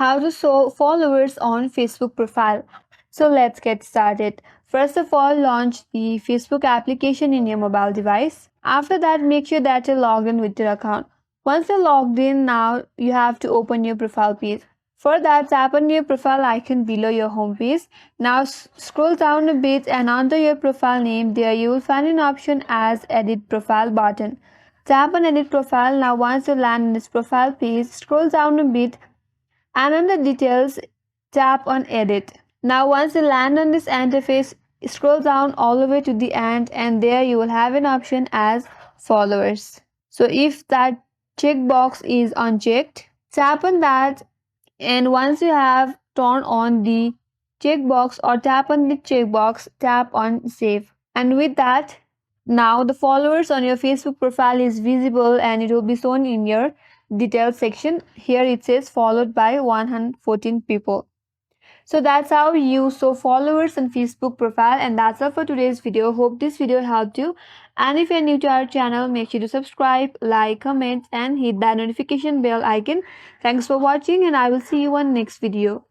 How to show followers on Facebook profile. So let's get started. First of all, launch the Facebook application in your mobile device. After that, make sure that you're logged in with your account. Once you're logged in, now you have to open your profile page. For that, tap on your profile icon below your home page. Now scroll down a bit and under your profile name, there you will find an option as Edit Profile button. Tap on Edit Profile. Now once you land in this profile page, scroll down a bit and under details, tap on edit. Now once you land on this interface, scroll down all the way to the end and there you will have an option as followers. So if that checkbox is unchecked, tap on that, and once you have turned on the checkbox or tap on the checkbox, tap on save. And with that, now the followers on your Facebook profile is visible and it will be shown in your details section. Here it says followed by 114 people. So that's how you show followers on Facebook profile, and that's all for today's video. Hope this video helped you. And if you're new to our channel, make sure to subscribe, like, comment and hit that notification bell icon. Thanks for watching and I will see you on next video.